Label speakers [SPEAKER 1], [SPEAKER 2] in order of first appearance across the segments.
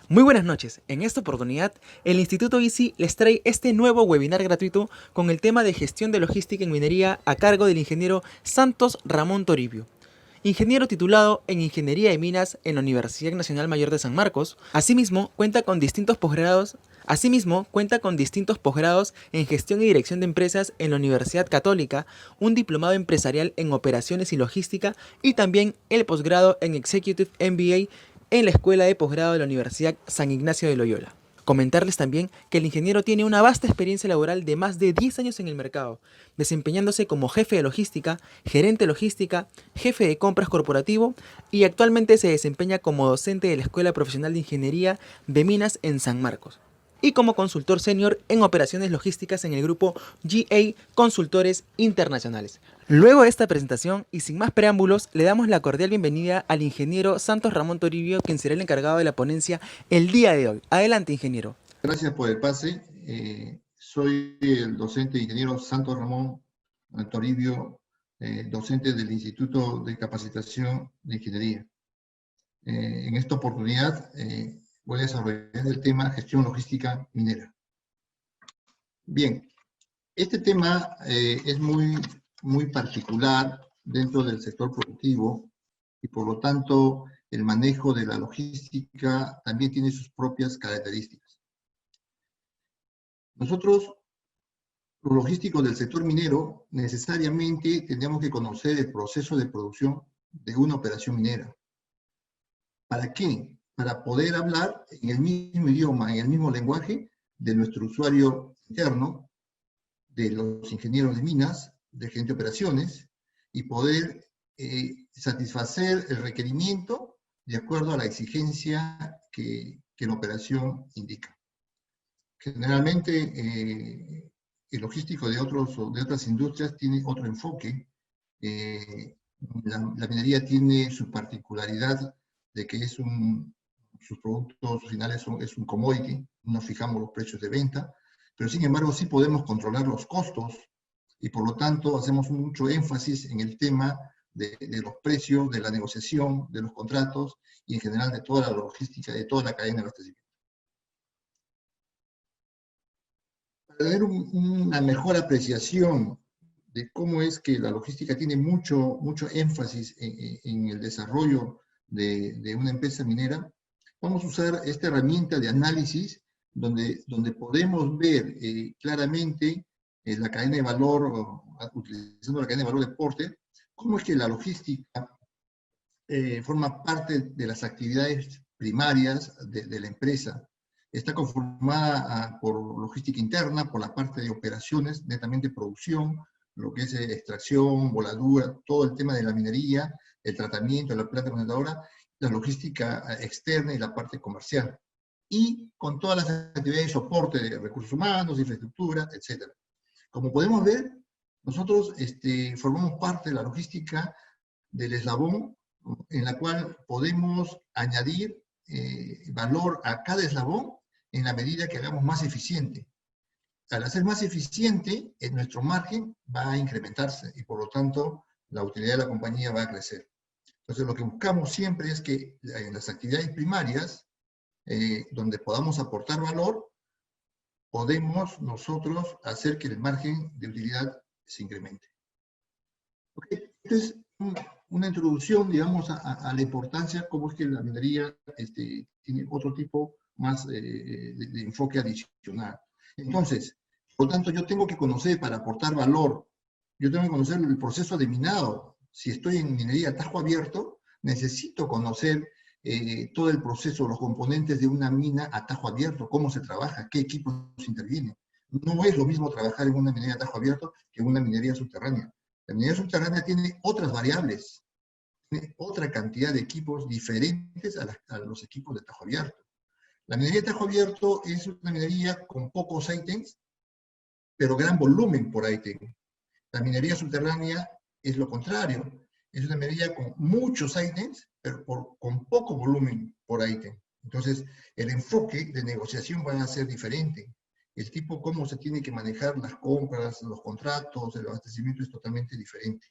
[SPEAKER 1] Muy buenas noches. En esta oportunidad, el Instituto ICI les trae este nuevo webinar gratuito con el tema de gestión de logística en minería a cargo del ingeniero Santos Ramón Toribio, ingeniero titulado en Ingeniería de Minas en la Universidad Nacional Mayor de San Marcos. Asimismo, cuenta con distintos posgrados en Gestión y Dirección de Empresas en la Universidad Católica, un diplomado empresarial en Operaciones y Logística y también el posgrado en Executive MBA en la Escuela de Posgrado de la Universidad San Ignacio de Loyola. Comentarles también que el ingeniero tiene una vasta experiencia laboral de más de 10 años en el mercado, desempeñándose como jefe de logística, gerente de logística, jefe de compras corporativo y actualmente se desempeña como docente de la Escuela Profesional de Ingeniería de Minas en San Marcos y como consultor senior en operaciones logísticas en el grupo GA Consultores Internacionales. Luego de esta presentación y sin más preámbulos, le damos la cordial bienvenida al ingeniero Santos Ramón Toribio, quien será el encargado de la ponencia el día de hoy. Adelante, ingeniero.
[SPEAKER 2] Gracias por el pase. Soy el docente ingeniero Santos Ramón Toribio, docente del Instituto de Capacitación de Ingeniería. En esta oportunidad voy a desarrollar el tema gestión logística minera. Bien, este tema es muy particular dentro del sector productivo y por lo tanto el manejo de la logística también tiene sus propias características. Nosotros, los logísticos del sector minero, necesariamente tendríamos que conocer el proceso de producción de una operación minera. ¿Para qué? Para poder hablar en el mismo idioma, en el mismo lenguaje de nuestro usuario interno, de los ingenieros de minas, de gente de operaciones, y poder satisfacer el requerimiento de acuerdo a la exigencia que la operación indica. Generalmente, el logístico de otras industrias tiene otro enfoque. La minería tiene su particularidad de que sus productos finales es un commodity, no fijamos los precios de venta, pero sin embargo sí podemos controlar los costos y por lo tanto hacemos mucho énfasis en el tema de los precios, de la negociación, de los contratos y en general de toda la logística, de toda la cadena de abastecimiento. Para tener una mejor apreciación de cómo es que la logística tiene mucho énfasis en el desarrollo de una empresa minera, vamos a usar esta herramienta de análisis donde podemos ver claramente la cadena de valor, utilizando la cadena de valor de Porter, cómo es que la logística forma parte de las actividades primarias de la empresa. Está conformada por logística interna, por la parte de operaciones, netamente producción, lo que es extracción, voladura, todo el tema de la minería, el tratamiento, la planta concentrada, la logística externa y la parte comercial. Y con todas las actividades de soporte de recursos humanos, infraestructura, etc. Como podemos ver, nosotros formamos parte de la logística del eslabón en la cual podemos añadir valor a cada eslabón en la medida que hagamos más eficiente. Al hacer más eficiente, nuestro margen va a incrementarse y por lo tanto la utilidad de la compañía va a crecer. Entonces lo que buscamos siempre es que en las actividades primarias, donde podamos aportar valor, podemos nosotros hacer que el margen de utilidad se incremente. Okay. Esto es una introducción, digamos, a la importancia, cómo es que la minería tiene otro tipo más de enfoque adicional. Entonces, por lo tanto, yo tengo que conocer para aportar valor, yo tengo que conocer el proceso de minado. Si estoy en minería a tajo abierto, necesito conocer todo el proceso, los componentes de una mina a tajo abierto, cómo se trabaja, qué equipos intervienen. No es lo mismo trabajar en una minería a tajo abierto que en una minería subterránea. La minería subterránea tiene otras variables, tiene otra cantidad de equipos diferentes a los equipos de tajo abierto. La minería de tajo abierto es una minería con pocos ítems, pero gran volumen por ítem. La minería subterránea es lo contrario, es una minería con muchos ítems, pero con poco volumen por ítem. Entonces, el enfoque de negociación va a ser diferente. El tipo, cómo se tiene que manejar las compras, los contratos, el abastecimiento es totalmente diferente.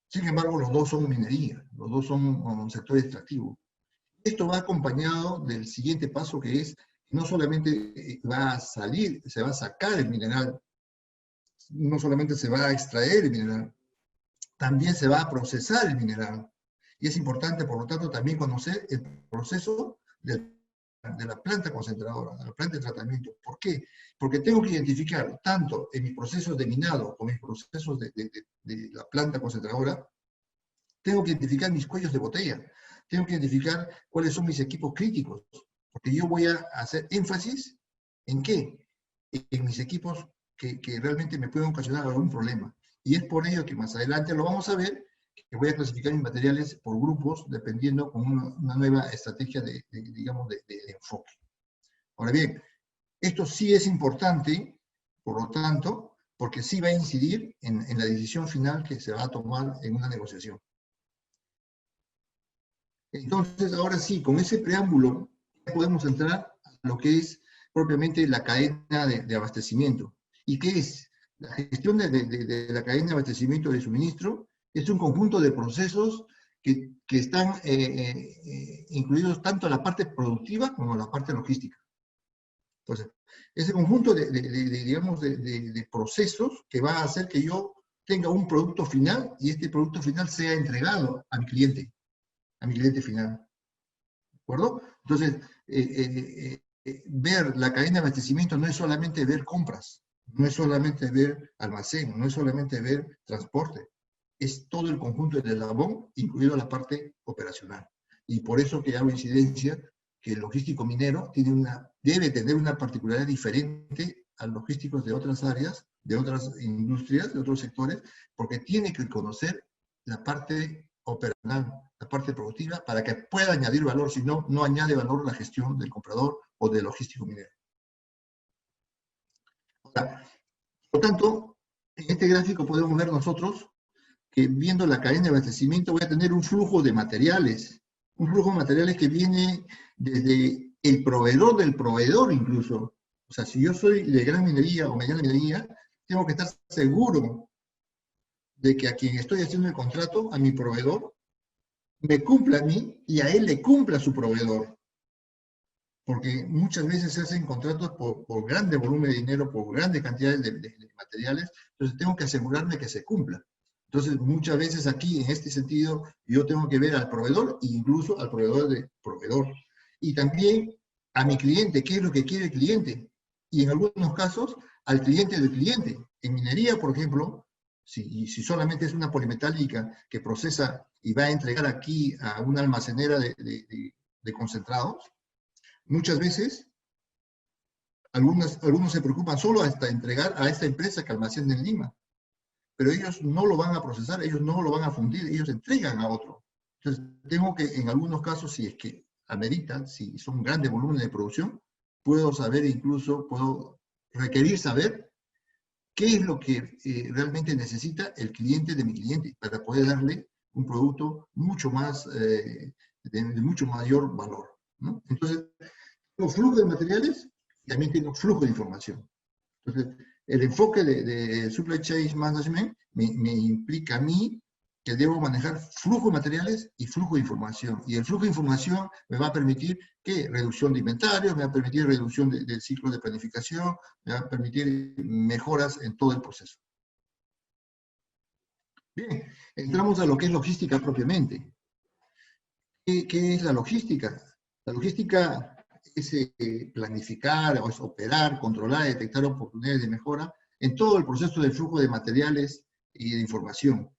[SPEAKER 2] Sin embargo, los dos son minería, los dos son un sector extractivo. Esto va acompañado del siguiente paso, que es que no solamente va a salir, se va a sacar el mineral, no solamente se va a extraer el mineral, también se va a procesar el mineral. Y es importante, por lo tanto, también conocer el proceso de la planta concentradora, de la planta de tratamiento. ¿Por qué? Porque tengo que identificar, tanto en mis procesos de minado como en mis procesos de la planta concentradora, tengo que identificar mis cuellos de botella, tengo que identificar cuáles son mis equipos críticos, porque yo voy a hacer énfasis ¿en qué? En mis equipos que realmente me pueden ocasionar algún problema. Y es por ello que más adelante lo vamos a ver, que voy a clasificar mis materiales por grupos, dependiendo con una nueva estrategia digamos, de enfoque. Ahora bien, esto sí es importante, por lo tanto, porque sí va a incidir en la decisión final que se va a tomar en una negociación. Entonces, ahora sí, con ese preámbulo, podemos entrar a lo que es propiamente la cadena de abastecimiento. ¿Y qué es? La gestión de la cadena de abastecimiento de suministro es un conjunto de procesos que están incluidos tanto en la parte productiva como en la parte logística. Entonces, ese conjunto digamos, de procesos que va a hacer que yo tenga un producto final y este producto final sea entregado a mi cliente final. ¿De acuerdo? Entonces, ver la cadena de abastecimiento no es solamente ver compras, no es solamente ver almacén, no es solamente ver transporte, es todo el conjunto del eslabón, incluido la parte operacional. Y por eso que hago incidencia que el logístico minero debe tener una particularidad diferente a los logísticos de otras áreas, de otras industrias, de otros sectores, porque tiene que conocer la parte operacional, la parte productiva, para que pueda añadir valor, si no, no añade valor la gestión del comprador o del logístico minero. Ahora, por lo tanto, en este gráfico podemos ver nosotros que viendo la cadena de abastecimiento voy a tener un flujo de materiales, que viene desde el proveedor del proveedor incluso. O sea, si yo soy de gran minería o mediana minería, tengo que estar seguro de que a quien estoy haciendo el contrato, a mi proveedor, me cumpla a mí y a él le cumpla a su proveedor. Porque muchas veces se hacen contratos por grande volumen de dinero, por grandes cantidades de materiales, entonces tengo que asegurarme que se cumpla. Entonces, muchas veces aquí, en este sentido, yo tengo que ver al proveedor e incluso al proveedor de proveedor. Y también a mi cliente, qué es lo que quiere el cliente. Y en algunos casos, al cliente del cliente. En minería, por ejemplo, si solamente es una polimetálica que procesa y va a entregar aquí a una almacenera de concentrados, muchas veces algunos se preocupan solo hasta entregar a esta empresa que almacena en Lima, pero ellos no lo van a procesar, ellos no lo van a fundir, ellos entregan a otro. Entonces, tengo que, en algunos casos, si es que ameritan, si son grandes volúmenes de producción, puedo saber, incluso puedo requerir saber qué es lo que realmente necesita el cliente de mi cliente para poder darle un producto mucho más, de mucho mayor valor, ¿no? Entonces, tengo flujo de materiales y también tengo flujo de información. Entonces, el enfoque de Supply Chain Management me implica a mí que debo manejar flujo de materiales y flujo de información. Y el flujo de información me va a permitir que reducción de inventarios, me va a permitir reducción del ciclo de planificación, me va a permitir mejoras en todo el proceso. Bien, entramos a lo que es logística propiamente. ¿Qué es la logística? La logística es planificar, o es operar, controlar, detectar oportunidades de mejora en todo el proceso de flujo de materiales y de información.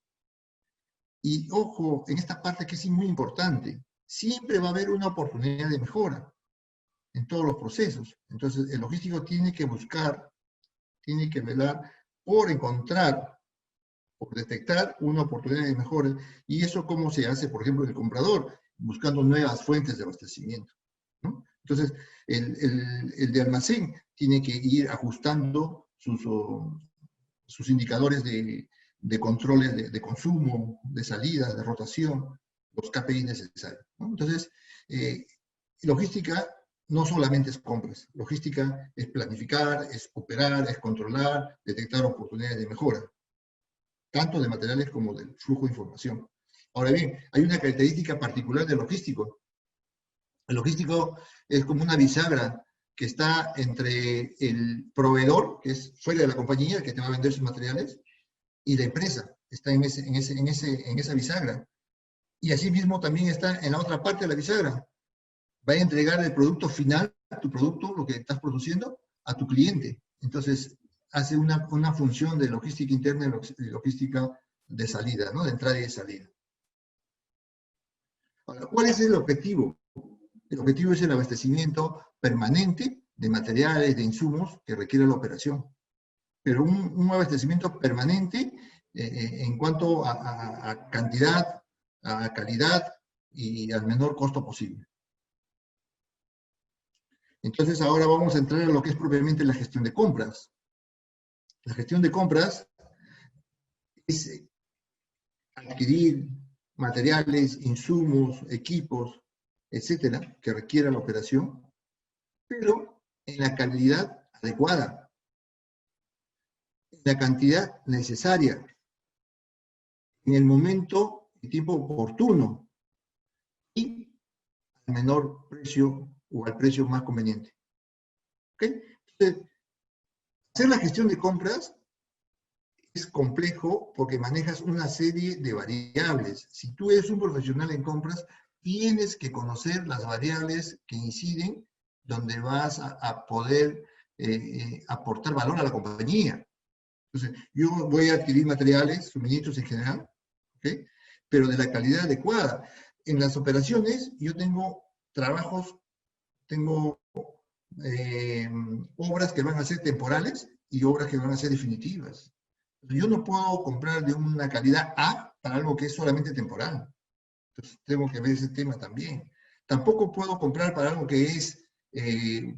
[SPEAKER 2] Y ojo, en esta parte que es muy importante, siempre va a haber una oportunidad de mejora en todos los procesos. Entonces, el logístico tiene que buscar, tiene que velar por encontrar, por detectar una oportunidad de mejora. ¿Y eso cómo se hace, por ejemplo, el comprador? Buscando nuevas fuentes de abastecimiento, ¿no? Entonces, el de almacén tiene que ir ajustando sus indicadores de controles de consumo, de salida, de rotación, los KPI necesarios, ¿no? Entonces, logística no solamente es compras, logística es planificar, es operar, es controlar, detectar oportunidades de mejora. tanto de materiales como del flujo de información. Ahora bien, hay una característica particular del logístico. El logístico es como una bisagra que está entre el proveedor, que es fuera de la compañía, que te va a vender sus materiales, y la empresa, está en esa bisagra. Y asimismo también está en la otra parte de la bisagra. Va a entregar el producto final, tu producto, lo que estás produciendo, a tu cliente. Entonces, hace una función de logística interna y logística de salida, ¿no? De entrada y de salida. Ahora, ¿cuál es el objetivo? El objetivo es el abastecimiento permanente de materiales, de insumos que requiere la operación. Pero un abastecimiento permanente en cuanto a cantidad, a calidad y al menor costo posible. Entonces ahora vamos a entrar a lo que es propiamente la gestión de compras. La gestión de compras es adquirir materiales, insumos, equipos, etcétera, que requiera la operación, pero en la calidad adecuada, en la cantidad necesaria, en el momento y tiempo oportuno y al menor precio o al precio más conveniente. ¿Ok? Entonces, hacer la gestión de compras es complejo porque manejas una serie de variables. Si tú eres un profesional en compras, tienes que conocer las variables que inciden donde vas a poder aportar valor a la compañía. Entonces, yo voy a adquirir materiales, suministros en general, ¿okay? Pero de la calidad adecuada. En las operaciones, yo tengo trabajos, tengo obras que van a ser temporales y obras que van a ser definitivas. Yo no puedo comprar de una calidad A para algo que es solamente temporal. Entonces, tengo que ver ese tema también. Tampoco puedo comprar para algo que es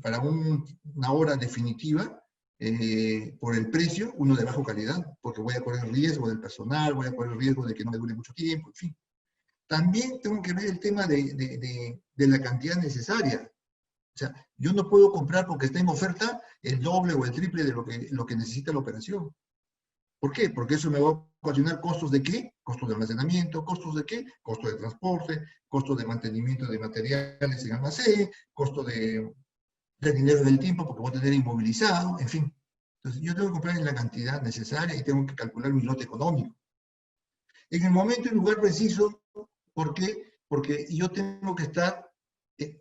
[SPEAKER 2] para una obra definitiva por el precio, uno de bajo calidad, porque voy a correr el riesgo del personal, voy a correr el riesgo de que no me dure mucho tiempo, en fin. También tengo que ver el tema de la cantidad necesaria. O sea, yo no puedo comprar porque está en oferta el doble o el triple de lo que necesita la operación. ¿Por qué? Porque eso me va a ocasionar costos de ¿qué? Costos de almacenamiento, costos de ¿qué? Costos de transporte, costos de mantenimiento de materiales en almacén, costo de dinero del tiempo porque voy a tener inmovilizado, en fin. Entonces yo tengo que comprar en la cantidad necesaria y tengo que calcular mi lote económico. En el momento y lugar preciso, ¿por qué? Porque yo tengo que estar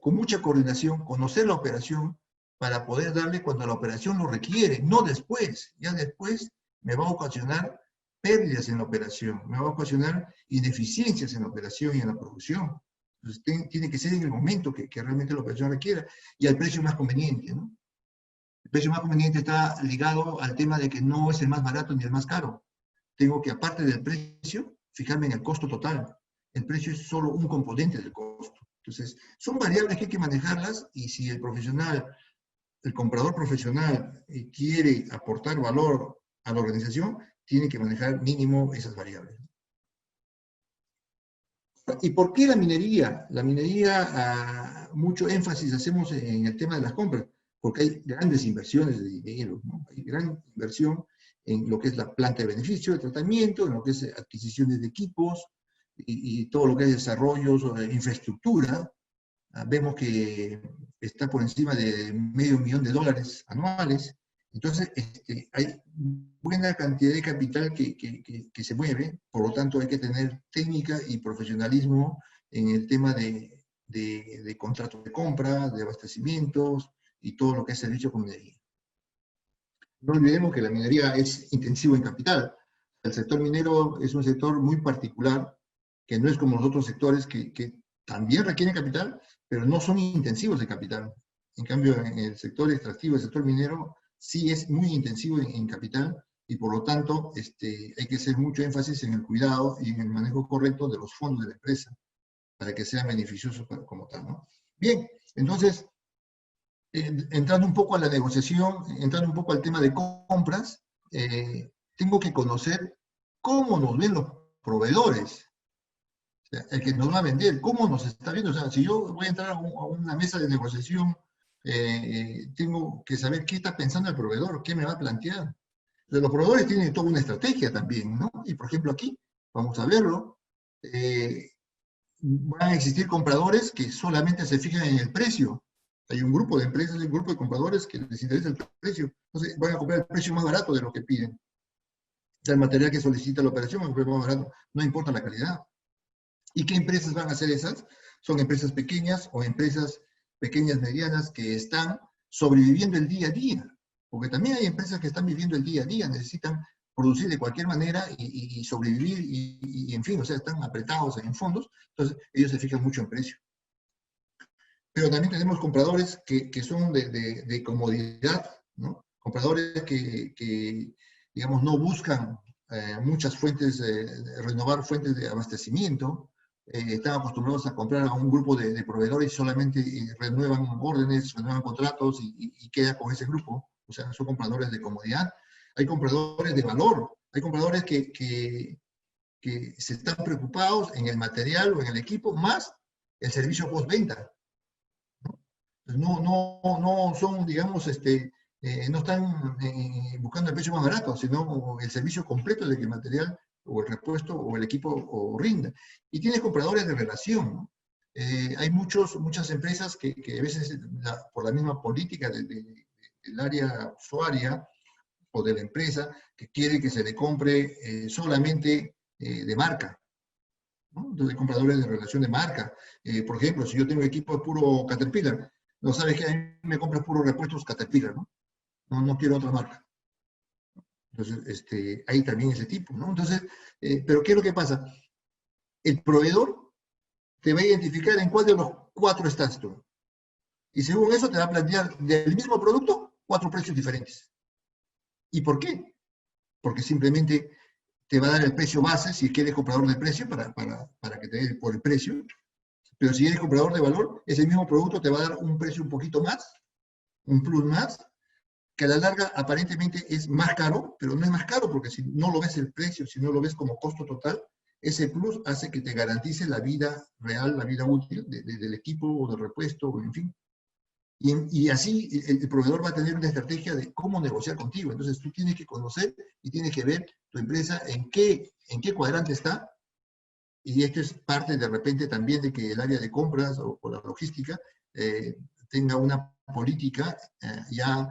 [SPEAKER 2] con mucha coordinación, conocer la operación para poder darle cuando la operación lo requiere, no después. Ya después me va a ocasionar pérdidas en la operación, me va a ocasionar ineficiencias en la operación y en la producción. Entonces tiene que ser en el momento que realmente la operación requiera y al precio más conveniente, ¿no? El precio más conveniente está ligado al tema de que no es el más barato ni el más caro. Tengo que, aparte del precio, fijarme en el costo total. El precio es solo un componente del costo. Entonces, son variables que hay que manejarlas y si el profesional, el comprador profesional quiere aportar valor a la organización, tiene que manejar mínimo esas variables. ¿Y por qué la minería? La minería, mucho énfasis hacemos en el tema de las compras, porque hay grandes inversiones de dinero, ¿no? Hay gran inversión en lo que es la planta de beneficio, de tratamiento, en lo que es adquisiciones de equipos y todo lo que es desarrollos, infraestructura. Vemos que está por encima de $500,000 anuales. Entonces, hay buena cantidad de capital que se mueve, por lo tanto hay que tener técnica y profesionalismo en el tema de contratos de compra, de abastecimientos y todo lo que es servicio con minería. No olvidemos que la minería es intensivo en capital. El sector minero es un sector muy particular, que no es como los otros sectores que también requieren capital, pero no son intensivos de capital. En cambio, en el sector extractivo, el sector minero, sí es muy intensivo en capital y por lo tanto hay que hacer mucho énfasis en el cuidado y en el manejo correcto de los fondos de la empresa para que sean beneficiosos como tal, ¿no? Bien, entonces, entrando un poco a la negociación, entrando un poco al tema de compras, tengo que conocer cómo nos ven los proveedores. O sea, el que nos va a vender, cómo nos está viendo. O sea, si yo voy a entrar a una mesa de negociación, tengo que saber qué está pensando el proveedor, qué me va a plantear. Los proveedores tienen toda una estrategia también, ¿no? Y por ejemplo aquí, vamos a verlo, van a existir compradores que solamente se fijan en el precio. Hay un grupo de empresas, un grupo de compradores que les interesa el precio. Entonces van a comprar el precio más barato de lo que piden. O sea, el material que solicita la operación van a comprar más barato, no importa la calidad. ¿Y qué empresas van a hacer esas? Son empresas pequeñas o empresas pequeñas, medianas, que están sobreviviendo el día a día. Porque también hay empresas que están viviendo el día a día, necesitan producir de cualquier manera y sobrevivir y, en fin, o sea, están apretados en fondos, entonces ellos se fijan mucho en precio. Pero también tenemos compradores que son de comodidad, ¿no? Compradores que, digamos, no buscan muchas fuentes, renovar fuentes de abastecimiento, están acostumbrados a comprar a un grupo de proveedores y solamente renuevan órdenes, renuevan contratos y queda con ese grupo. O sea, son compradores de comodidad. Hay compradores de valor, hay compradores que se están preocupados en el material o en el equipo, más el servicio postventa. No son, digamos, no están buscando el precio más barato, sino el servicio completo de que el material o el repuesto o el equipo o rinda. Y tienes compradores de relación, ¿no? Hay muchas empresas que a veces, por la misma política del área usuaria o de la empresa, que quiere que se le compre solamente de marca, ¿no? Entonces, compradores de relación de marca. Por ejemplo, si yo tengo equipo de puro Caterpillar, no sabes que a mí me compras puros repuestos Caterpillar, ¿no? No quiero otra marca. Entonces, hay también ese tipo, ¿no? Entonces, pero ¿qué es lo que pasa? El proveedor te va a identificar en cuál de los cuatro estás tú. Y según eso te va a plantear del mismo producto 4 precios diferentes. ¿Y por qué? Porque simplemente te va a dar el precio base si es que eres comprador de precio para que te dé por el precio. Pero si eres comprador de valor, ese mismo producto te va a dar un precio un poquito más, un plus más, que a la larga aparentemente es más caro, pero no es más caro porque si no lo ves el precio, si no lo ves como costo total, ese plus hace que te garantice la vida real, la vida útil del equipo o del repuesto, o en fin. Y así el proveedor va a tener una estrategia de cómo negociar contigo. Entonces tú tienes que conocer y tienes que ver tu empresa en qué cuadrante está. Y esto es parte de repente también de que el área de compras o la logística tenga una política ya,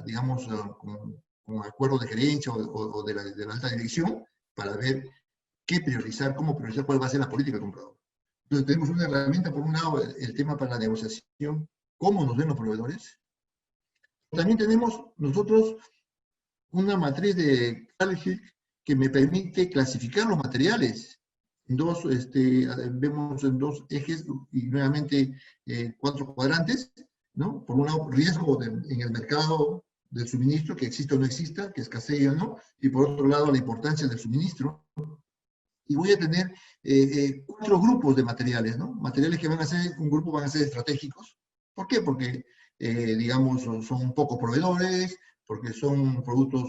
[SPEAKER 2] digamos, con acuerdo de gerencia o de la alta dirección para ver qué priorizar, cómo priorizar, cuál va a ser la política del comprador. Entonces tenemos una herramienta, por un lado, el tema para la negociación, cómo nos ven los proveedores. También tenemos nosotros una matriz de Cargill que me permite clasificar los materiales. Vemos en dos ejes y nuevamente 4 cuadrantes, ¿no? Por un lado, riesgo en el mercado del suministro, que exista o no exista, que escasee o no, y por otro lado, la importancia del suministro. Y voy a tener 4 grupos de materiales, ¿no? Materiales que van a ser, un grupo van a ser estratégicos. ¿Por qué? Porque, digamos, son pocos proveedores, porque son productos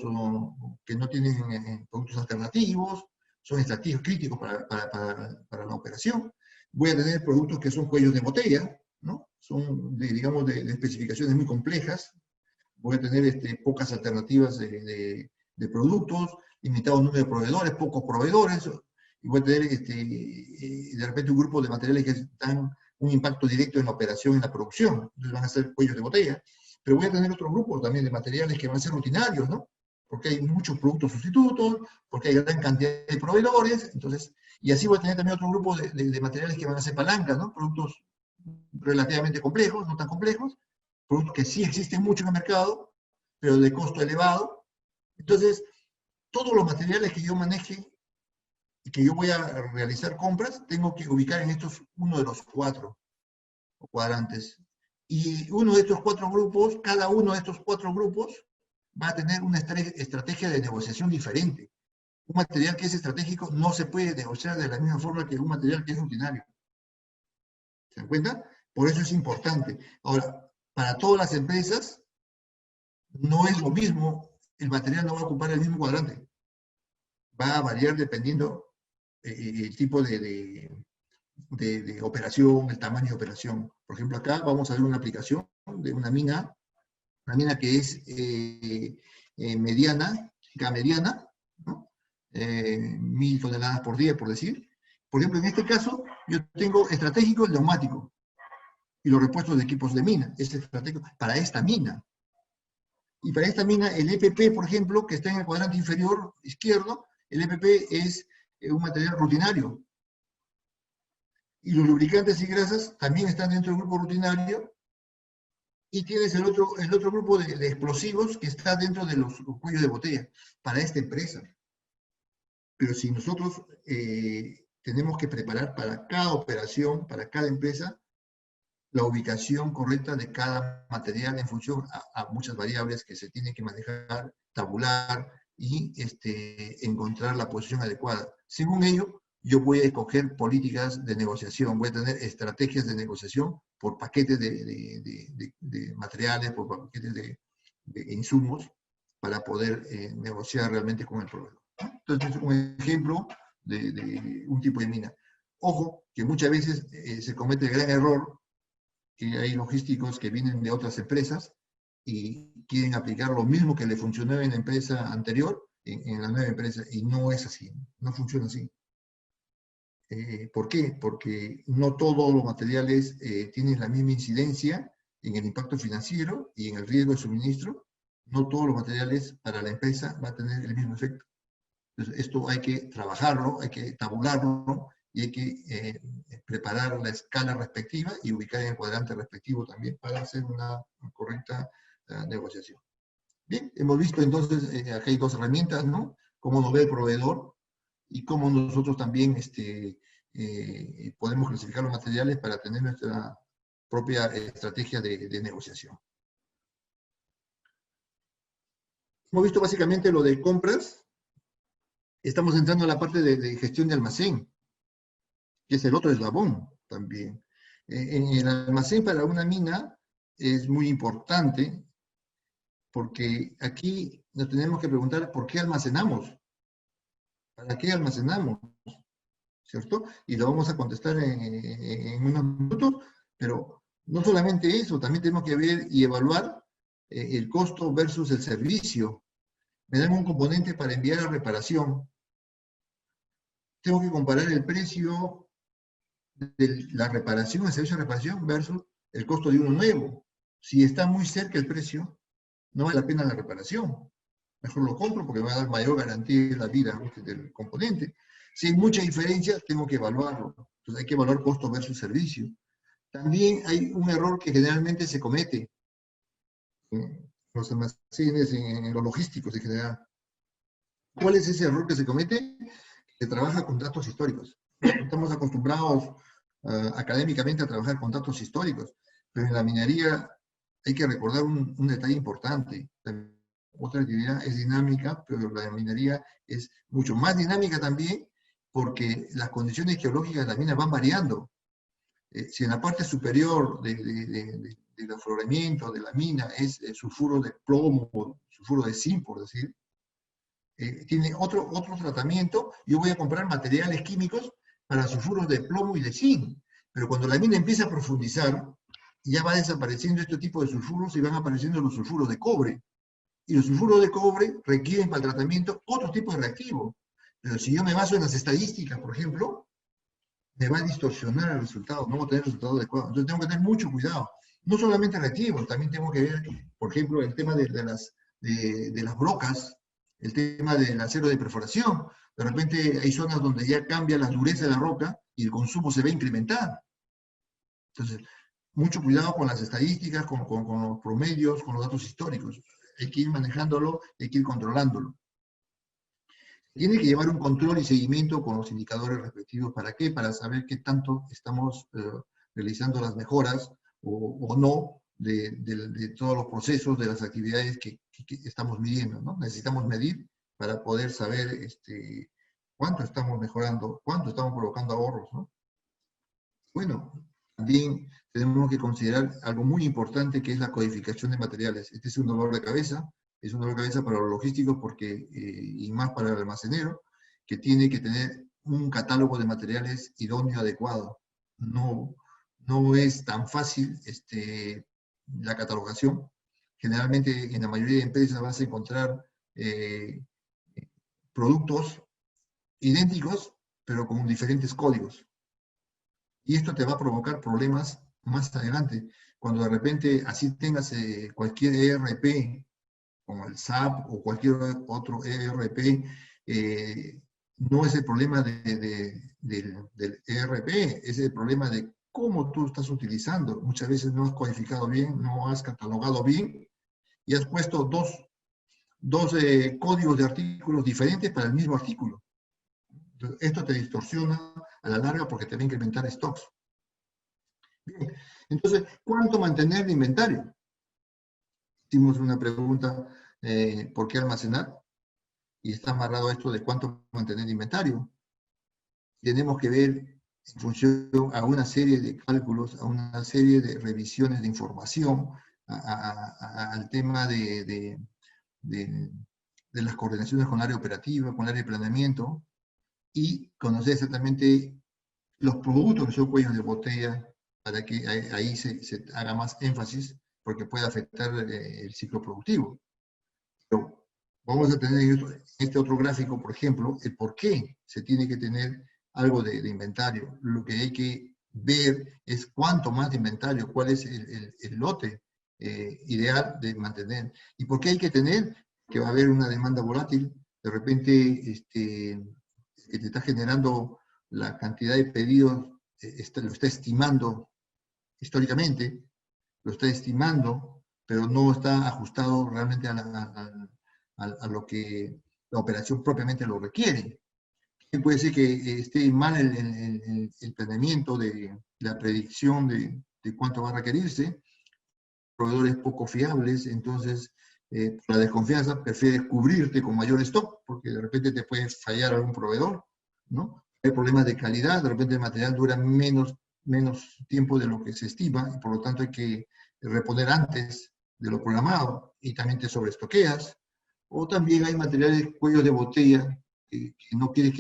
[SPEAKER 2] que no tienen productos alternativos, son estratégicos críticos para la operación. Voy a tener productos que son cuellos de botella, ¿no? Son, digamos, de especificaciones muy complejas. Voy a tener pocas alternativas de productos, limitado número de proveedores, pocos proveedores, y voy a tener de repente un grupo de materiales que dan un impacto directo en la operación, en la producción. Entonces van a ser cuellos de botella. Pero voy a tener otro grupo también de materiales que van a ser rutinarios, ¿no? Porque hay muchos productos sustitutos, porque hay gran cantidad de proveedores, entonces, y así voy a tener también otro grupo de materiales que van a ser palancas, ¿no? Productos relativamente complejos, no tan complejos, productos que sí existen mucho en el mercado, pero de costo elevado. Entonces, todos los materiales que yo maneje y que yo voy a realizar compras, tengo que ubicar en uno de los 4 cuadrantes. Y uno de estos 4 grupos, cada uno de estos 4 grupos va a tener una estrategia de negociación diferente. Un material que es estratégico no se puede negociar de la misma forma que un material que es rutinario. ¿Se dan cuenta? Por eso es importante. Ahora, para todas las empresas, no es lo mismo, el material no va a ocupar el mismo cuadrante. Va a variar dependiendo el tipo de operación, el tamaño de operación. Por ejemplo, acá vamos a ver una aplicación de una mina que es mediana, mediana, ¿no? 1000 toneladas por día, por decir. Por ejemplo, en este caso, yo tengo estratégico el neumático y los repuestos de equipos de mina. Es estratégico para esta mina. Y para esta mina, el EPP, por ejemplo, que está en el cuadrante inferior izquierdo, el EPP es un material rutinario. Y los lubricantes y grasas también están dentro del grupo rutinario. Y tienes el otro grupo de explosivos que está dentro de los cuellos de botella para esta empresa. Pero si nosotros tenemos que preparar para cada operación, para cada empresa, la ubicación correcta de cada material en función a muchas variables que se tienen que manejar, tabular y encontrar la posición adecuada. Según ello, yo voy a escoger políticas de negociación, voy a tener estrategias de negociación por paquetes de materiales, por paquetes de insumos, para poder negociar realmente con el proveedor. Entonces, es un ejemplo de un tipo de mina. Ojo, que muchas veces se comete el gran error que hay logísticos que vienen de otras empresas y quieren aplicar lo mismo que le funcionó en la empresa anterior, en la nueva empresa, y no es así, no funciona así. ¿Por qué? Porque no todos los materiales tienen la misma incidencia en el impacto financiero y en el riesgo de suministro. No todos los materiales para la empresa van a tener el mismo efecto. Entonces, esto hay que trabajarlo, hay que tabularlo y hay que preparar la escala respectiva y ubicar en el cuadrante respectivo también para hacer una correcta negociación. Bien, hemos visto entonces, acá hay dos herramientas, ¿no? Cómo nos ve el proveedor y cómo nosotros también podemos clasificar los materiales para tener nuestra propia estrategia de negociación. Hemos visto básicamente lo de compras. Estamos entrando en la parte de gestión de almacén, que es el otro eslabón también. En el almacén para una mina es muy importante porque aquí nos tenemos que preguntar por qué almacenamos, para qué almacenamos, ¿cierto? Y lo vamos a contestar en unos minutos, pero no solamente eso, también tenemos que ver y evaluar el costo versus el servicio. Me dan un componente para enviar a reparación. Tengo que comparar el precio de la reparación, el servicio de reparación versus el costo de uno nuevo. Si está muy cerca el precio, no vale la pena la reparación. Mejor lo compro porque me va a dar mayor garantía de la vida del componente. Si hay mucha diferencia, tengo que evaluarlo. Entonces hay que evaluar costo versus servicio. También hay un error que generalmente se comete en los almacenes, en los logísticos en general. ¿Cuál es ese error que se comete? Se trabaja con datos históricos. Estamos acostumbrados académicamente a trabajar con datos históricos, pero en la minería hay que recordar un detalle importante. Otra actividad es dinámica, pero la minería es mucho más dinámica también porque las condiciones geológicas de la mina van variando. Si en la parte superior del afloramiento de la mina es sulfuro de plomo, sulfuro de zinc, por decir, tiene otro tratamiento, yo voy a comprar materiales químicos para sulfuros de plomo y de zinc. Pero cuando la mina empieza a profundizar, ya va desapareciendo este tipo de sulfuros y van apareciendo los sulfuros de cobre. Y los sulfuros de cobre requieren para el tratamiento otro tipo de reactivo. Pero si yo me baso en las estadísticas, por ejemplo, me va a distorsionar el resultado, no voy a tener el resultado adecuado. Entonces tengo que tener mucho cuidado. No solamente reactivos, también tengo que ver, por ejemplo, el tema de las brocas, el tema del acero de perforación. De repente hay zonas donde ya cambia la dureza de la roca y el consumo se va a incrementar. Entonces, mucho cuidado con las estadísticas, con los promedios, con los datos históricos. Hay que ir manejándolo, hay que ir controlándolo. Tiene que llevar un control y seguimiento con los indicadores respectivos. ¿Para qué? Para saber qué tanto estamos realizando las mejoras o no de todos los procesos, de las actividades que estamos midiendo, ¿no? Necesitamos medir para poder saber cuánto estamos mejorando, cuánto estamos provocando ahorros, ¿no? Bueno, también tenemos que considerar algo muy importante que es la codificación de materiales. Este es un dolor de cabeza, es un dolor de cabeza para los logísticos porque, y más para el almacenero, que tiene que tener un catálogo de materiales idóneo, adecuado. No, no es tan fácil la catalogación. Generalmente en la mayoría de empresas vas a encontrar productos idénticos, pero con diferentes códigos. Y esto te va a provocar problemas más adelante, cuando de repente así tengas cualquier ERP, como el SAP o cualquier otro ERP, no es el problema del ERP, es el problema de cómo tú estás utilizando. Muchas veces no has codificado bien, no has catalogado bien, y has puesto dos códigos de artículos diferentes para el mismo artículo. Entonces, esto te distorsiona a la larga porque te va a incrementar stocks. Bien, entonces, ¿cuánto mantener de inventario? Hicimos una pregunta, ¿por qué almacenar? Y está amarrado a esto de cuánto mantener de inventario. Tenemos que ver en función a una serie de cálculos, a una serie de revisiones de información, al tema de las coordinaciones con el área operativa, con el área de planeamiento, y conocer exactamente los productos que son cuellos de botella, para que ahí se haga más énfasis, porque puede afectar el ciclo productivo. Pero vamos a tener en este otro gráfico, por ejemplo, el por qué se tiene que tener algo de inventario. Lo que hay que ver es cuánto más de inventario, cuál es el lote ideal de mantener. ¿Y por qué hay que tener? Que va a haber una demanda volátil. De repente, que te está generando la cantidad de pedidos, lo está estimando históricamente, lo está estimando, pero no está ajustado realmente a lo que la operación propiamente lo requiere. Puede ser que esté mal el planeamiento de la predicción de cuánto va a requerirse, proveedores poco fiables, entonces por la desconfianza prefieres cubrirte con mayor stock, porque de repente te puede fallar algún proveedor, ¿no? Hay problemas de calidad, de repente el material dura menos tiempo de lo que se estima, y por lo tanto hay que reponer antes de lo programado, y también te sobreestoqueas, o también hay materiales cuellos de botella que no quieres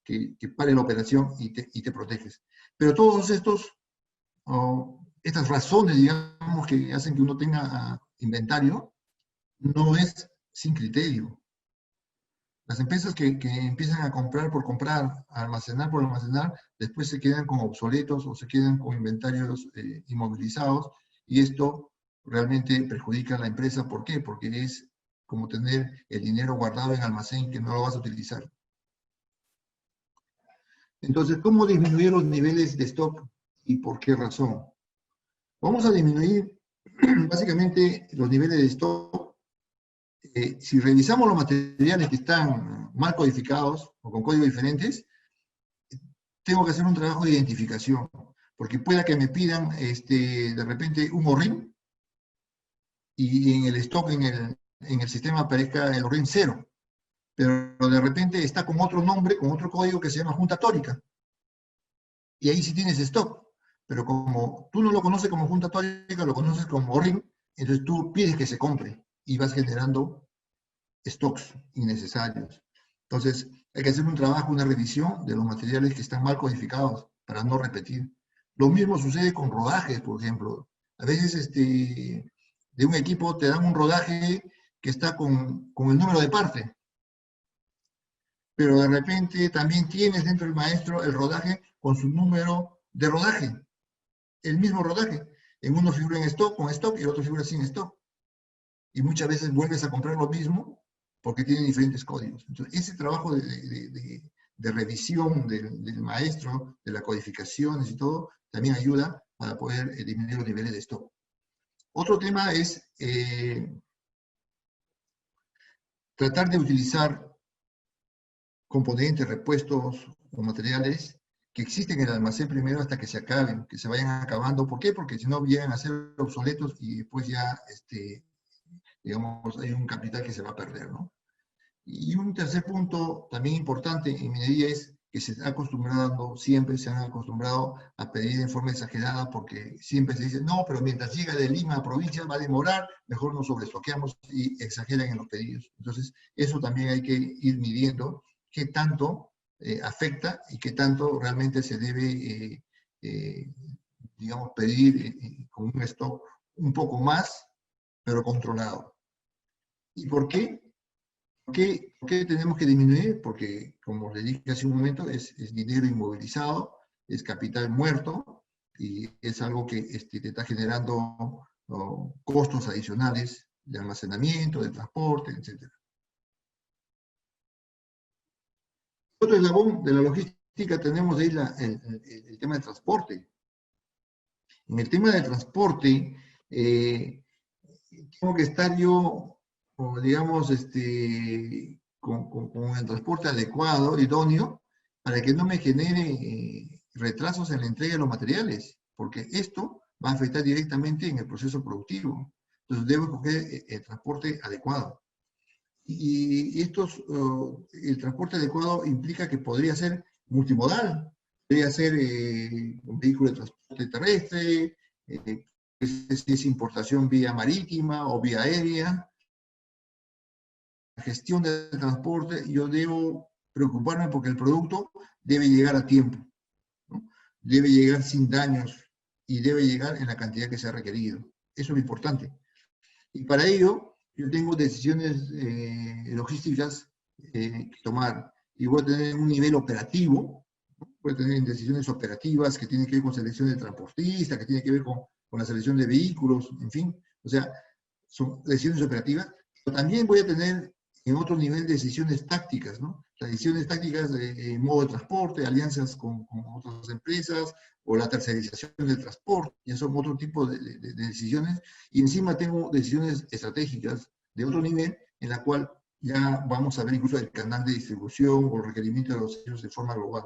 [SPEAKER 2] que pare la operación y te proteges. Pero todos estas razones, digamos, que hacen que uno tenga inventario, no es sin criterio. Las empresas que empiezan a comprar por comprar, a almacenar por almacenar, después se quedan con obsoletos o se quedan con inventarios inmovilizados, y esto realmente perjudica a la empresa. ¿Por qué? Porque es como tener el dinero guardado en almacén que no lo vas a utilizar. Entonces, ¿cómo disminuir los niveles de stock y por qué razón? Vamos a disminuir básicamente los niveles de stock. Si revisamos los materiales que están mal codificados o con códigos diferentes, tengo que hacer un trabajo de identificación, porque pueda que me pidan de repente un ORIN y en el stock, en el sistema aparezca el ORIN 0, pero de repente está con otro nombre, con otro código que se llama junta tórica, y ahí sí tienes stock. Pero como tú no lo conoces como junta tórica, lo conoces como ORIN, entonces tú pides que se compre y vas generando stocks innecesarios. Entonces, hay que hacer un trabajo, una revisión de los materiales que están mal codificados para no repetir. Lo mismo sucede con rodajes, por ejemplo. A veces de un equipo te dan un rodaje que está con el número de parte, pero de repente también tienes dentro del maestro el rodaje con su número de rodaje, el mismo rodaje. En uno figura en stock, con stock, y el otro figura sin stock. Y muchas veces vuelves a comprar lo mismo porque tienen diferentes códigos. Entonces, ese trabajo de revisión del maestro, de las codificaciones y todo, también ayuda para poder disminuir los niveles de stock. Otro tema es tratar de utilizar componentes, repuestos o materiales que existen en el almacén primero hasta que se acaben, que se vayan acabando. ¿Por qué? Porque si no llegan a ser obsoletos y después ya, digamos, hay un capital que se va a perder, ¿no? Y un tercer punto también importante en minería es que siempre se han acostumbrado a pedir en forma exagerada, porque siempre se dice, no, pero mientras llega de Lima a provincia va a demorar, mejor nos sobreestoqueamos, y exageran en los pedidos. Entonces, eso también hay que ir midiendo qué tanto afecta y qué tanto realmente se debe, digamos, pedir con un stock un poco más, pero controlado. ¿Y por qué? ¿Por qué tenemos que disminuir? Porque, como le dije hace un momento, es dinero inmovilizado, es capital muerto, y es algo que te está generando costos adicionales de almacenamiento, de transporte, etc. Otro eslabón de la logística tenemos ahí el tema de transporte. En el tema de transporte, tengo que estar yo, digamos, con el transporte adecuado, idóneo, para que no me genere retrasos en la entrega de los materiales, porque esto va a afectar directamente en el proceso productivo. Entonces debo escoger el transporte adecuado. Y el transporte adecuado implica que podría ser multimodal, podría ser un vehículo de transporte terrestre, si es importación vía marítima o vía aérea. La gestión del transporte, yo debo preocuparme porque el producto debe llegar a tiempo, ¿no? Debe llegar sin daños y debe llegar en la cantidad que sea requerido. Eso es lo importante. Y para ello, yo tengo decisiones logísticas que tomar. Y voy a tener un nivel operativo, ¿no? Voy a tener decisiones operativas que tienen que ver con selección de transportistas, que tienen que ver con la selección de vehículos, en fin. O sea, son decisiones operativas. Pero también voy a tener en otro nivel decisiones tácticas, ¿no? Las decisiones tácticas de modo de transporte, alianzas con otras empresas, o la tercerización del transporte, ya son otro tipo de decisiones. Y encima tengo decisiones estratégicas de otro nivel, en la cual ya vamos a ver incluso el canal de distribución o el requerimiento de los servicios de forma global.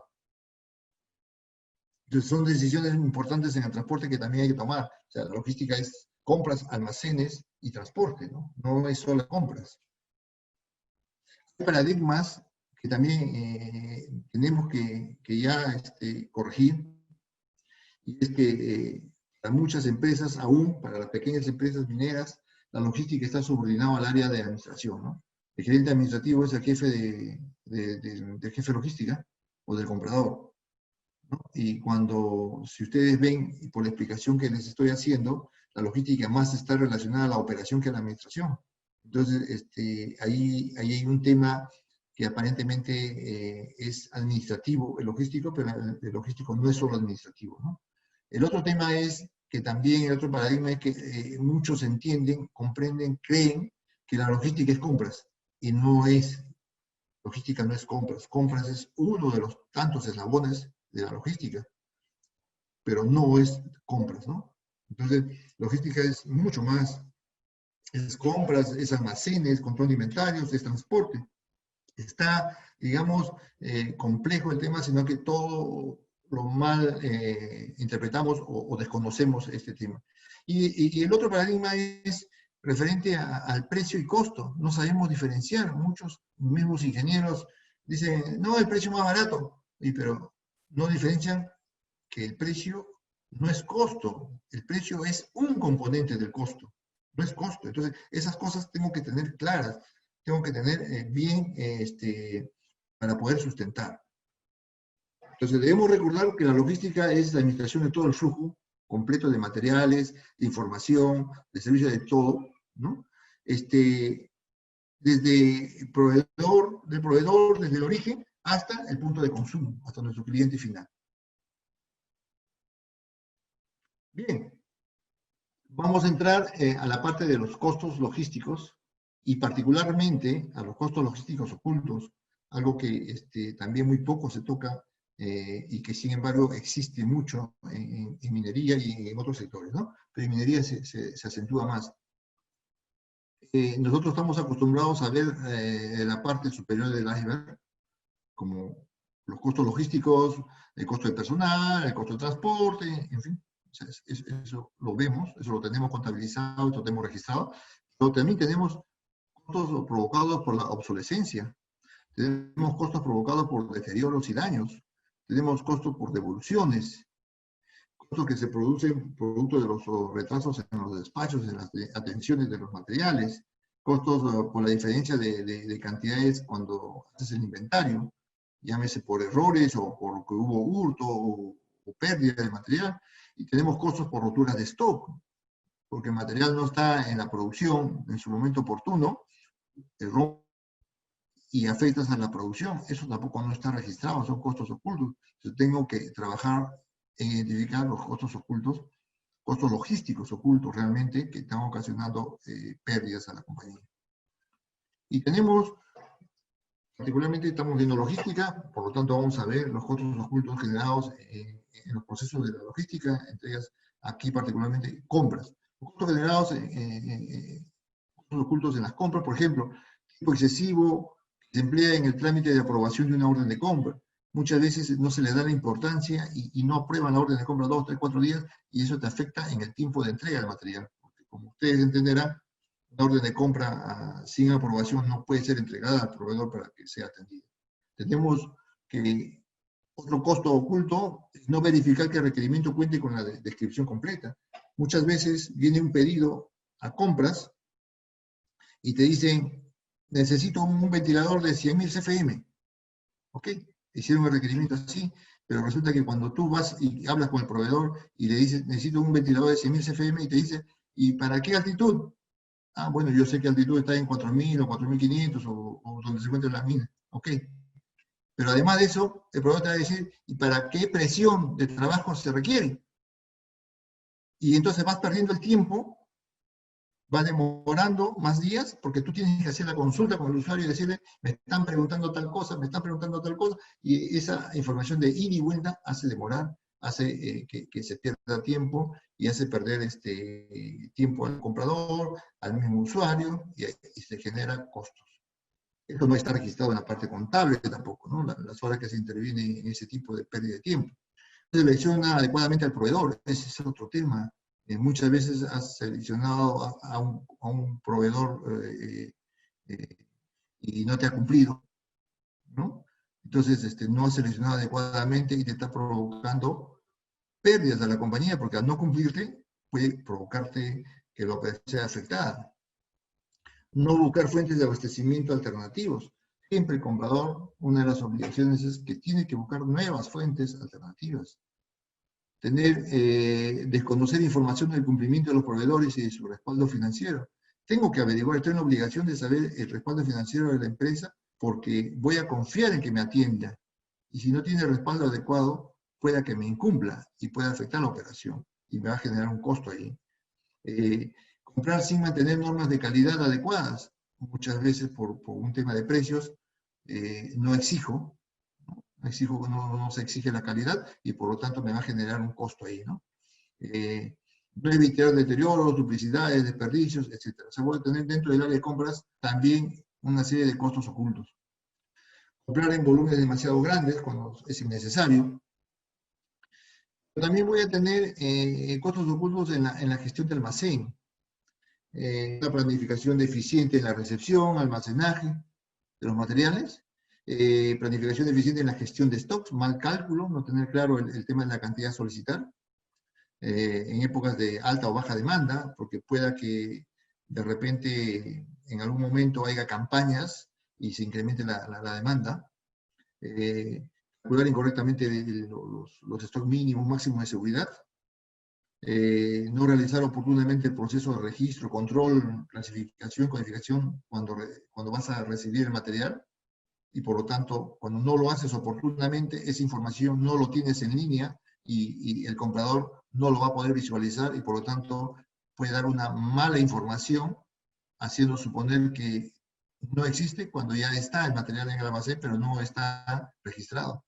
[SPEAKER 2] Entonces son decisiones importantes en el transporte que también hay que tomar. O sea, la logística es compras, almacenes y transporte, ¿no? No es solo compras. Hay paradigmas que también tenemos que ya corregir, y es que para muchas empresas, aún para las pequeñas empresas mineras, la logística está subordinada al área de administración, ¿no? El gerente administrativo es el jefe del jefe de logística o del comprador, ¿no? Y si ustedes ven, y por la explicación que les estoy haciendo, la logística más está relacionada a la operación que a la administración. Entonces, ahí hay un tema que aparentemente es administrativo, el logístico, pero el logístico no es solo administrativo, ¿no? El otro tema es que también el otro paradigma es que muchos entienden, comprenden, creen que la logística es compras, y no es. Logística no es compras. Compras es uno de los tantos eslabones de la logística, pero no es compras, ¿no? Entonces, logística es mucho más. Es compras, es almacenes, control de inventarios, es transporte. Está, digamos, complejo el tema, sino que todo lo mal interpretamos o desconocemos este tema. Y el otro paradigma es referente al precio y costo. No sabemos diferenciar. Muchos mismos ingenieros dicen, no, el precio más barato, pero no diferencian que el precio no es costo. El precio es un componente del costo, no es costo. Entonces, esas cosas tengo que tener claras, tengo que tener bien para poder sustentar. Entonces, debemos recordar que la logística es la administración de todo el flujo completo de materiales, de información, de servicios, de todo, ¿no? Desde el proveedor, desde el origen, hasta el punto de consumo, hasta nuestro cliente final. Bien, vamos a entrar a la parte de los costos logísticos, y particularmente a los costos logísticos ocultos, algo que también muy poco se toca y que sin embargo existe mucho en minería y en otros sectores, ¿no? Pero en minería se acentúa más. Nosotros estamos acostumbrados a ver la parte superior del iceberg, como los costos logísticos, el costo de personal, el costo de transporte, en fin. O sea, eso lo vemos, eso lo tenemos contabilizado, lo tenemos registrado, pero también tenemos costos provocados por la obsolescencia, tenemos costos provocados por deterioros y daños, tenemos costos por devoluciones, costos que se producen producto de los retrasos en los despachos, en las atenciones de los materiales, costos por la diferencia de cantidades cuando haces el inventario, llámese por errores o porque hubo hurto o pérdida de material, y tenemos costos por roturas de stock, porque el material no está en la producción en su momento oportuno, el y afectas a la producción. Eso tampoco no está registrado, son costos ocultos. Yo tengo que trabajar en identificar los costos ocultos, costos logísticos ocultos realmente, que están ocasionando pérdidas a la compañía. Y tenemos, particularmente estamos viendo logística, por lo tanto vamos a ver los costos ocultos generados en los procesos de la logística, entre ellas aquí particularmente compras. Los costos generados costos ocultos en las compras, por ejemplo, tiempo excesivo que se emplea en el trámite de aprobación de una orden de compra. Muchas veces no se le da la importancia y no aprueban la orden de compra 2, 3, 4 días y eso te afecta en el tiempo de entrega del material. Porque como ustedes entenderán, una orden de compra sin aprobación no puede ser entregada al proveedor para que sea atendida. Tenemos que otro costo oculto es no verificar que el requerimiento cuente con la descripción completa. Muchas veces viene un pedido a compras y te dicen, necesito un ventilador de 100.000 CFM. ¿Ok? Hicieron el requerimiento así, pero resulta que cuando tú vas y hablas con el proveedor y le dices, necesito un ventilador de 100.000 CFM, y te dice, ¿y para qué altitud? Ah, bueno, yo sé que altitud está en 4.000 o 4.500 o donde se encuentra la mina. Ok. Pero además de eso, el proveedor te va a decir, ¿y para qué presión de trabajo se requiere? Y entonces vas perdiendo el tiempo, va demorando más días, porque tú tienes que hacer la consulta con el usuario y decirle, me están preguntando tal cosa, me están preguntando tal cosa, y esa información de ida y vuelta hace demorar, hace que se pierda tiempo y hace perder tiempo al comprador, al mismo usuario, y se genera costos. Esto no está registrado en la parte contable tampoco, ¿no? Las horas que se interviene en ese tipo de pérdida de tiempo. Selecciona adecuadamente al proveedor, ese es otro tema. Muchas veces has seleccionado a un proveedor y no te ha cumplido, ¿no? Entonces, no has seleccionado adecuadamente y te está provocando pérdidas a la compañía, porque al no cumplirte puede provocarte que la operación sea afectada. No buscar fuentes de abastecimiento alternativos. Siempre el comprador, una de las obligaciones es que tiene que buscar nuevas fuentes alternativas. Desconocer información del cumplimiento de los proveedores y de su respaldo financiero. Tengo que averiguar, estoy en la obligación de saber el respaldo financiero de la empresa porque voy a confiar en que me atienda. Y si no tiene respaldo adecuado, pueda que me incumpla y pueda afectar la operación y me va a generar un costo ahí. Comprar sin mantener normas de calidad adecuadas. Muchas veces por un tema de precios no exijo, no se exige la calidad y por lo tanto me va a generar un costo ahí, ¿no? No evitar deterioros, duplicidades, desperdicios, etc. Se puede tener dentro del área de compras también una serie de costos ocultos. Comprar en volúmenes demasiado grandes cuando es innecesario. También voy a tener costos ocultos en la gestión de almacén. Una planificación deficiente en la recepción, almacenaje de los materiales, planificación deficiente en la gestión de stocks, mal cálculo, no tener claro el tema de la cantidad a solicitar, en épocas de alta o baja demanda, porque pueda que de repente en algún momento haya campañas y se incremente la demanda, calcular incorrectamente los stocks mínimos, máximos de seguridad, no realizar oportunamente el proceso de registro, control, clasificación, codificación cuando vas a recibir el material, y por lo tanto, cuando no lo haces oportunamente, esa información no lo tienes en línea y el comprador no lo va a poder visualizar y por lo tanto puede dar una mala información haciendo suponer que no existe cuando ya está el material en el almacén, pero no está registrado.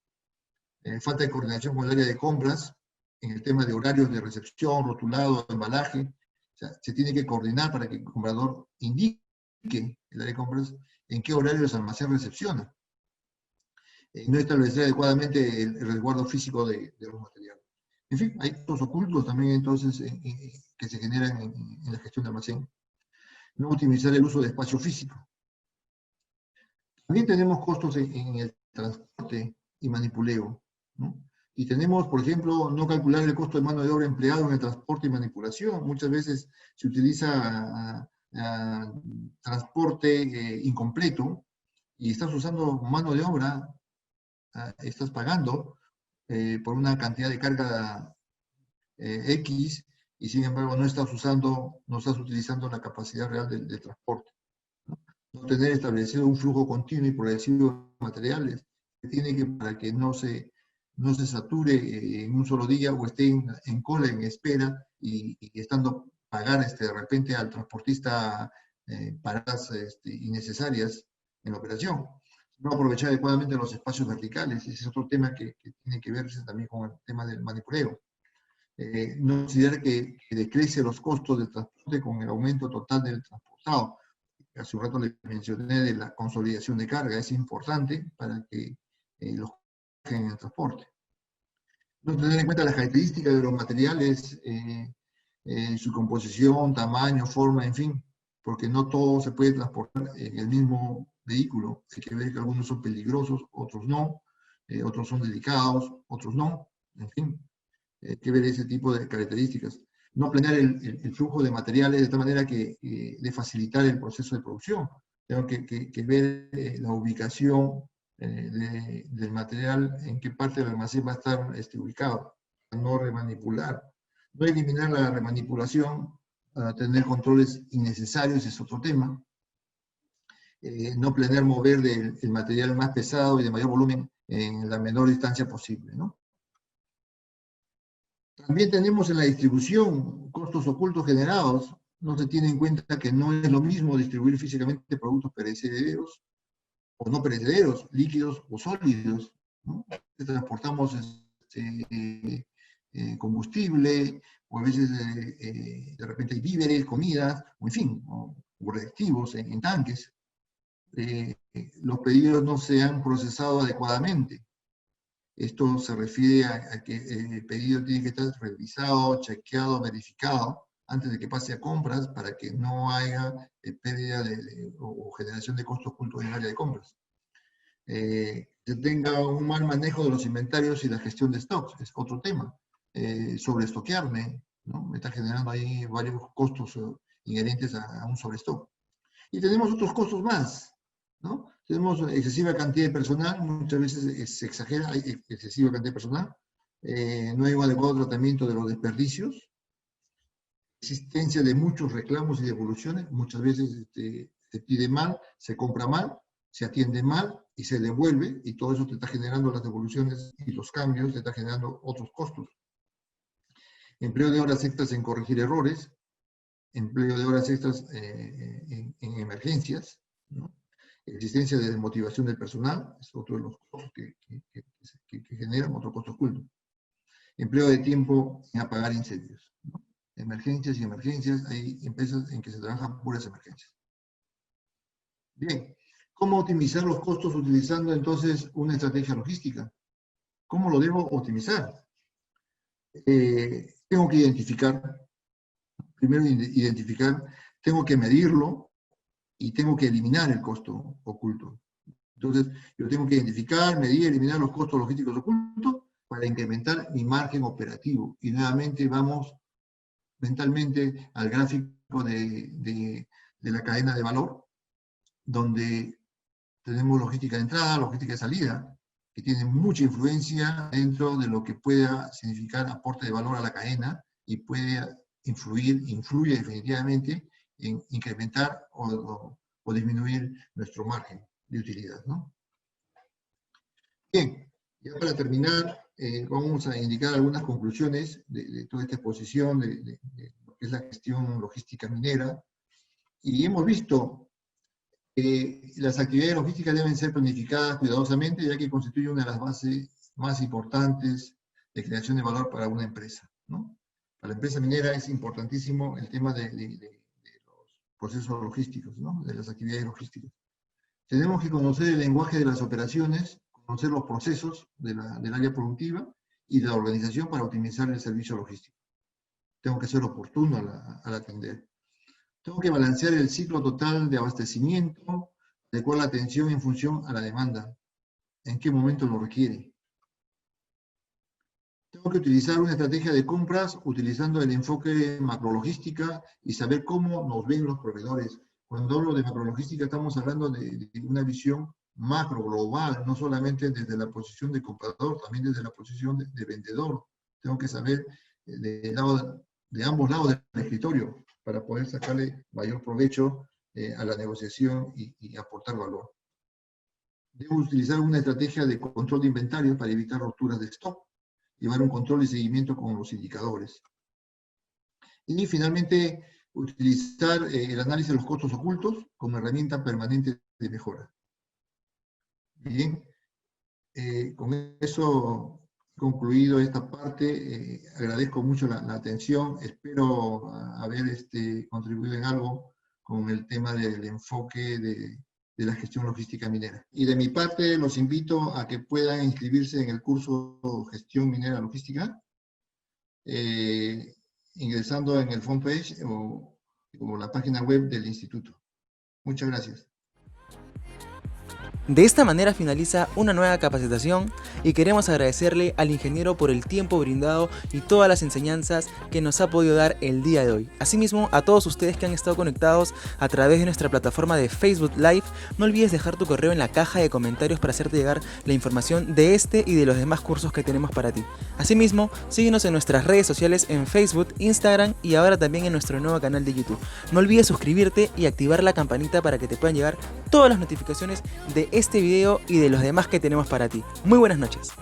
[SPEAKER 2] Falta de coordinación con el área de compras en el tema de horarios de recepción, rotulado, embalaje. O sea, se tiene que coordinar para que el comprador indique el área de compras en qué horario el almacén recepciona. No establecer adecuadamente el resguardo físico de los materiales. En fin, hay costos ocultos también entonces que se generan en la gestión de almacén. No optimizar el uso de espacio físico. También tenemos costos en el transporte y manipuleo, ¿no? Y tenemos, por ejemplo, no calcular el costo de mano de obra empleado en el transporte y manipulación. Muchas veces se utiliza transporte incompleto y estás usando mano de obra, estás pagando por una cantidad de carga X y sin embargo no estás utilizando la capacidad real del transporte, ¿no? no tener establecido un flujo continuo y progresivo de materiales, que tiene que, para que no se sature en un solo día o esté en cola, en espera, y estando pagar de repente al transportista paradas innecesarias en la operación. No aprovechar adecuadamente los espacios verticales, ese es otro tema que tiene que verse también con el tema del manipuleo. No considerar que decrece los costos del transporte con el aumento total del transportado. Hace un rato le mencioné de la consolidación de carga, es importante para que los en el transporte. No tener en cuenta las características de los materiales, su composición, tamaño, forma, en fin, porque no todo se puede transportar en el mismo vehículo. Hay que ver que algunos son peligrosos, otros no, otros son delicados, otros no, en fin, hay que ver ese tipo de características. No planear el flujo de materiales de tal manera que de facilitar el proceso de producción. Tengo que ver la ubicación del material, en qué parte del almacén va a estar ubicado, no remanipular. No eliminar la remanipulación, tener controles innecesarios es otro tema. No planear mover el material más pesado y de mayor volumen en la menor distancia posible, ¿no? También tenemos en la distribución costos ocultos generados. No se tiene en cuenta que no es lo mismo distribuir físicamente productos perecederos o no perecederos, líquidos o sólidos, ¿no? Transportamos combustible, o a veces de repente hay víveres, comidas, o en fin, o reactivos en tanques. Los pedidos no se han procesado adecuadamente. Esto se refiere a que el pedido tiene que estar revisado, chequeado, verificado antes de que pase a compras para que no haya pérdida o generación de costos ocultos en el área de compras. Que tenga un mal manejo de los inventarios y la gestión de stocks, es otro tema. Sobreestoquearme, ¿no? Me está generando ahí varios costos inherentes a un sobrestock. Y tenemos otros costos más, ¿no? Tenemos excesiva cantidad de personal, muchas veces se exagera, hay excesiva cantidad de personal, no hay un adecuado tratamiento de los desperdicios, existencia de muchos reclamos y devoluciones, muchas veces se pide mal, se compra mal, se atiende mal y se devuelve, y todo eso te está generando las devoluciones y los cambios, te está generando otros costos. Empleo de horas extras en corregir errores, empleo de horas extras en emergencias, ¿no? Existencia de desmotivación del personal, es otro de los costos que generan, otro costo oculto. Empleo de tiempo en apagar incendios, ¿no? Emergencias y emergencias, hay empresas en que se trabajan puras emergencias. Bien, ¿cómo optimizar los costos utilizando entonces una estrategia logística? ¿Cómo lo debo optimizar? Tengo que primero identificar, tengo que medirlo y tengo que eliminar el costo oculto. Entonces, yo tengo que identificar, medir, eliminar los costos logísticos ocultos para incrementar mi margen operativo. Y nuevamente vamos mentalmente al gráfico de la cadena de valor, donde tenemos logística de entrada, logística de salida, que tiene mucha influencia dentro de lo que pueda significar aporte de valor a la cadena y puede influye definitivamente en incrementar o disminuir nuestro margen de utilidad, ¿no? Bien, ya para terminar, vamos a indicar algunas conclusiones de toda esta exposición de lo que es la gestión logística minera. Y hemos visto que las actividades logísticas deben ser planificadas cuidadosamente, ya que constituye una de las bases más importantes de creación de valor para una empresa, ¿no? Para la empresa minera es importantísimo el tema de los procesos logísticos, ¿no? De las actividades logísticas. Tenemos que conocer el lenguaje de las operaciones, conocer los procesos del área productiva y de la organización para optimizar el servicio logístico. Tengo que ser oportuno al atender. Tengo que balancear el ciclo total de abastecimiento, adecuar la atención en función a la demanda. ¿En qué momento lo requiere? Tengo que utilizar una estrategia de compras utilizando el enfoque macrologística y saber cómo nos ven los proveedores. Cuando hablo de macrologística estamos hablando de una visión macro, global, no solamente desde la posición de comprador, también desde la posición de vendedor. Tengo que saber de ambos lados del escritorio para poder sacarle mayor provecho a la negociación y aportar valor. Debo utilizar una estrategia de control de inventario para evitar roturas de stock, llevar un control y seguimiento con los indicadores. Y finalmente, utilizar el análisis de los costos ocultos como herramienta permanente de mejora. Bien, con eso he concluido esta parte. Agradezco mucho la atención. Espero haber contribuido en algo con el tema del enfoque de la gestión logística minera. Y de mi parte, los invito a que puedan inscribirse en el curso Gestión Minera Logística, ingresando en el fanpage o la página web del instituto. Muchas gracias.
[SPEAKER 1] De esta manera finaliza una nueva capacitación y queremos agradecerle al ingeniero por el tiempo brindado y todas las enseñanzas que nos ha podido dar el día de hoy. Asimismo, a todos ustedes que han estado conectados a través de nuestra plataforma de Facebook Live, no olvides dejar tu correo en la caja de comentarios para hacerte llegar la información de este y de los demás cursos que tenemos para ti. Asimismo, síguenos en nuestras redes sociales en Facebook, Instagram y ahora también en nuestro nuevo canal de YouTube. No olvides suscribirte y activar la campanita para que te puedan llegar todas las notificaciones de este video y de los demás que tenemos para ti. Muy buenas noches.